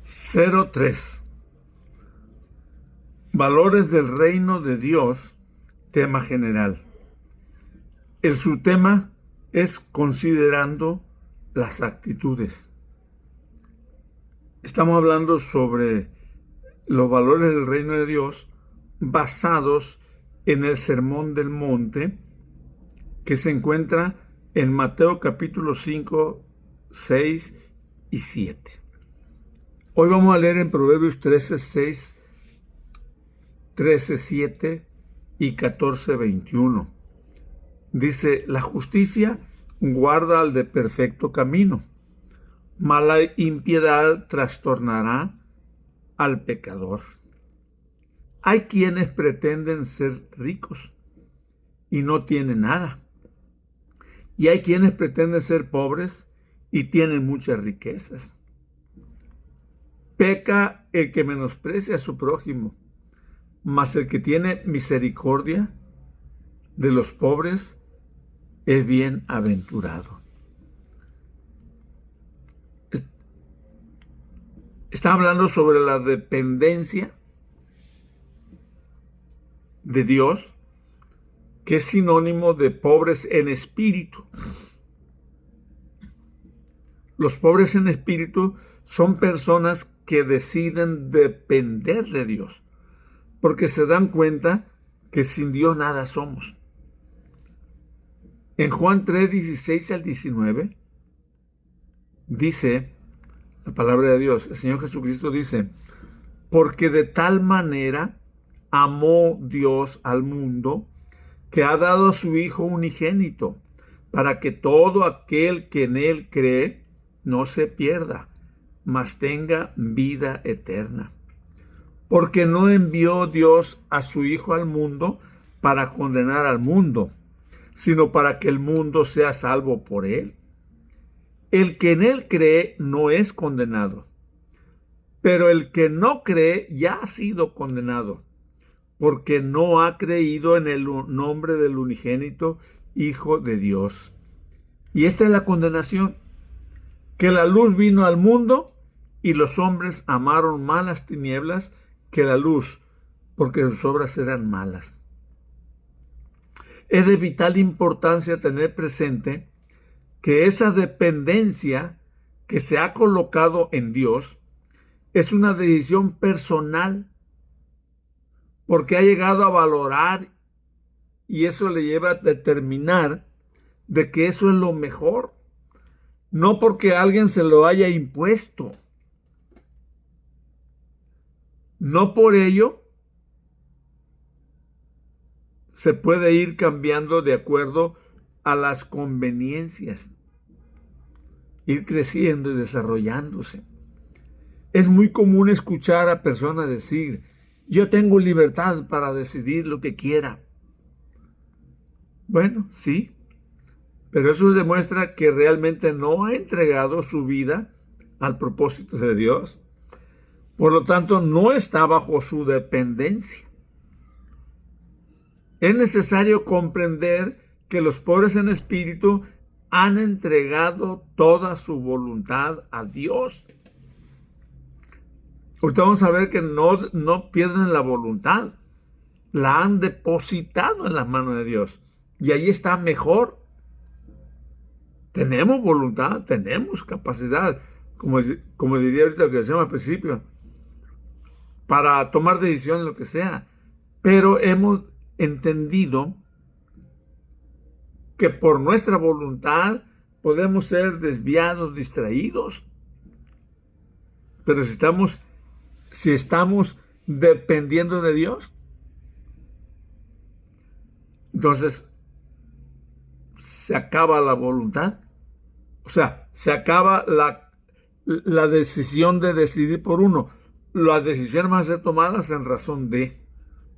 03. Valores del reino de Dios, tema general. El subtema es considerando las actitudes. Estamos hablando sobre los valores del reino de Dios basados en el Sermón del Monte que se encuentra en Mateo capítulo 5, 6 y 7. Hoy vamos a leer en Proverbios 13, 6, 13, 7 y 14, 21. Dice: la justicia guarda al de perfecto camino, mas la impiedad trastornará al pecador. Hay quienes pretenden ser ricos y no tienen nada, y hay quienes pretenden ser pobres y tienen muchas riquezas. Peca el que menosprecia a su prójimo, mas el que tiene misericordia de los pobres es bienaventurado. Está hablando sobre la dependencia de Dios, que es sinónimo de pobres en espíritu. Los pobres en espíritu son personas que deciden depender de Dios, porque se dan cuenta que sin Dios nada somos. En Juan 3, 16 al 19, dice la palabra de Dios, el Señor Jesucristo dice: porque de tal manera amó Dios al mundo, que ha dado a su Hijo unigénito, para que todo aquel que en Él cree no se pierda, mas tenga vida eterna. Porque no envió Dios a su Hijo al mundo para condenar al mundo, sino para que el mundo sea salvo por Él. El que en Él cree no es condenado, pero el que no cree ya ha sido condenado, porque no ha creído en el nombre del unigénito Hijo de Dios. Y esta es la condenación: que la luz vino al mundo y los hombres amaron más las tinieblas que la luz, porque sus obras eran malas. Es de vital importancia tener presente que esa dependencia que se ha colocado en Dios es una decisión personal, porque ha llegado a valorar, y eso le lleva a determinar de que eso es lo mejor, no porque alguien se lo haya impuesto. No por ello se puede ir cambiando de acuerdo a las conveniencias, ir creciendo y desarrollándose. Es muy común escuchar a personas decir: yo tengo libertad para decidir lo que quiera. Bueno, sí, pero eso demuestra que realmente no ha entregado su vida al propósito de Dios. Por lo tanto, no está bajo su dependencia. Es necesario comprender que los pobres en espíritu han entregado toda su voluntad a Dios. Ahorita vamos a ver que no pierden la voluntad, la han depositado en las manos de Dios, y ahí está mejor. Tenemos voluntad, tenemos capacidad, como diría ahorita lo que decíamos al principio, para tomar decisiones, lo que sea, pero hemos entendido que por nuestra voluntad podemos ser desviados, distraídos, pero si estamos dependiendo de Dios, entonces se acaba la voluntad. O sea, se acaba la decisión de decidir por uno. Las decisiones van a ser tomadas en razón de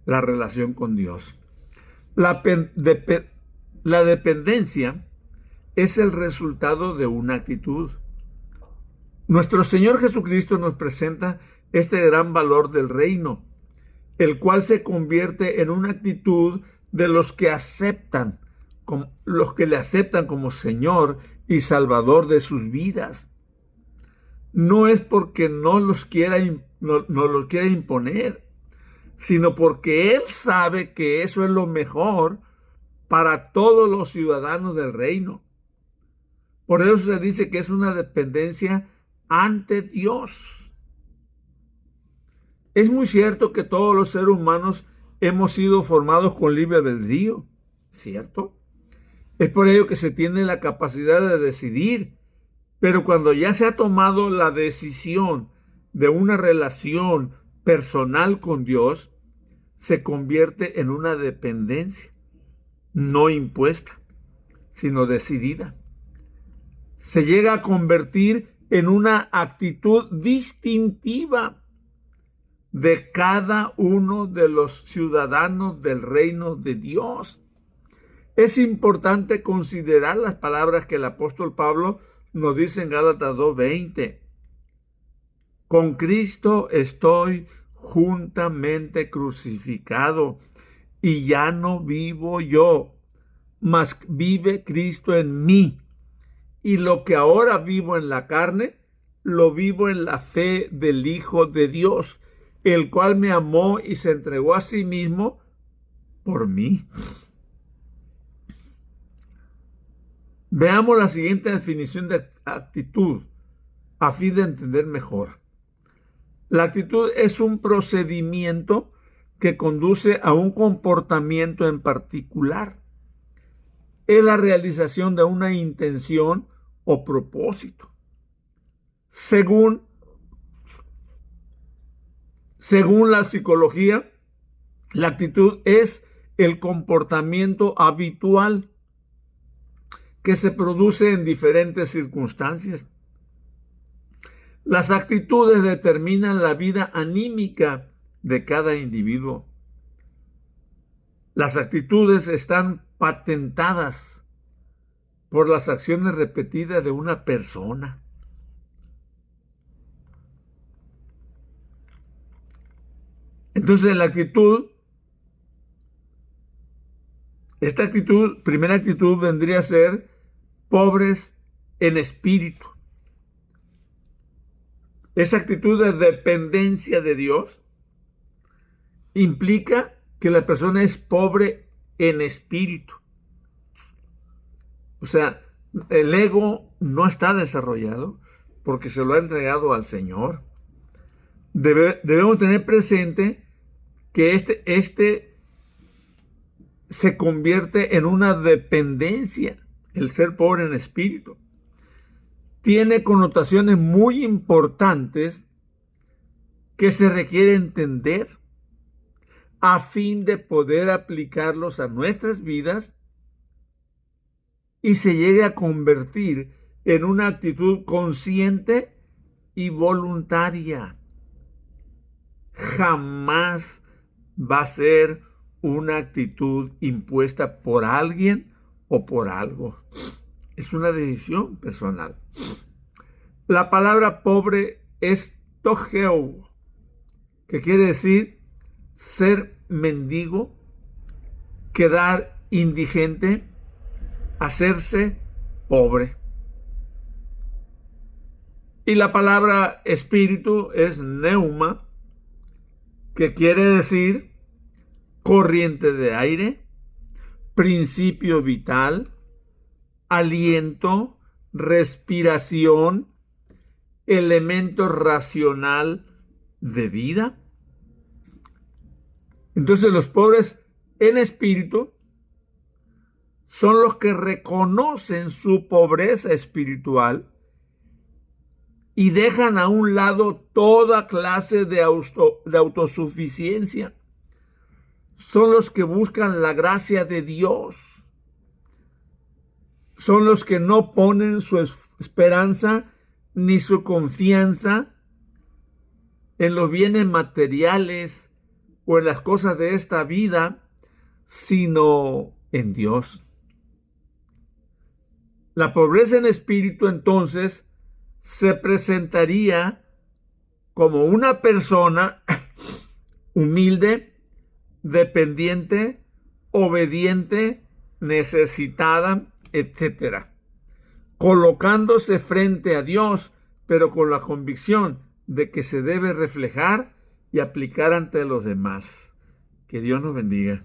la relación con Dios. La dependencia es el resultado de una actitud. Nuestro Señor Jesucristo nos presenta este gran valor del reino, el cual se convierte en una actitud de los que le aceptan como Señor y Salvador de sus vidas. no es porque no los quiera, no los quiera imponer, sino porque Él sabe que eso es lo mejor para todos los ciudadanos del reino. Por eso se dice que es una dependencia ante Dios. Es muy cierto que todos los seres humanos hemos sido formados con libre albedrío, ¿cierto? Es por ello que se tiene la capacidad de decidir, pero cuando ya se ha tomado la decisión de una relación personal con Dios, se convierte en una dependencia, no impuesta, sino decidida. Se llega a convertir en una actitud distintiva de cada uno de los ciudadanos del reino de Dios. Es importante considerar las palabras que el apóstol Pablo nos dice en Gálatas 2:20. Con Cristo estoy juntamente crucificado, y ya no vivo yo, mas vive Cristo en mí. Y lo que ahora vivo en la carne, lo vivo en la fe del Hijo de Dios, el cual me amó y se entregó a sí mismo por mí. Veamos la siguiente definición de actitud a fin de entender mejor. La actitud es un procedimiento que conduce a un comportamiento en particular. Es la realización de una intención o propósito. Según la psicología, la actitud es el comportamiento habitual que se produce en diferentes circunstancias. Las actitudes determinan la vida anímica de cada individuo. Las actitudes están patentadas por las acciones repetidas de una persona. Entonces primera actitud vendría a ser pobres en espíritu. Esa actitud de dependencia de Dios implica que la persona es pobre en espíritu. O sea, el ego no está desarrollado porque se lo ha entregado al Señor. Debemos tener presente que este se convierte en una dependencia, el ser pobre en espíritu. Tiene connotaciones muy importantes que se requiere entender a fin de poder aplicarlos a nuestras vidas y se llegue a convertir en una actitud consciente y voluntaria. Jamás va a ser una actitud impuesta por alguien o por algo. Es una decisión personal. La palabra pobre es togeu, que quiere decir ser mendigo, quedar indigente, hacerse pobre. Y la palabra espíritu es pneuma, que quiere decir corriente de aire, principio vital, aliento, respiración, elemento racional de vida. Entonces los pobres en espíritu son los que reconocen su pobreza espiritual y dejan a un lado toda clase de autosuficiencia. Son los que buscan la gracia de Dios. Son los que no ponen su esperanza ni su confianza en los bienes materiales o en las cosas de esta vida, sino en Dios. La pobreza en espíritu entonces se presentaría como una persona humilde, dependiente, obediente, necesitada, etc., colocándose frente a Dios pero con la convicción de que se debe reflejar y aplicar ante los demás. Que Dios nos bendiga.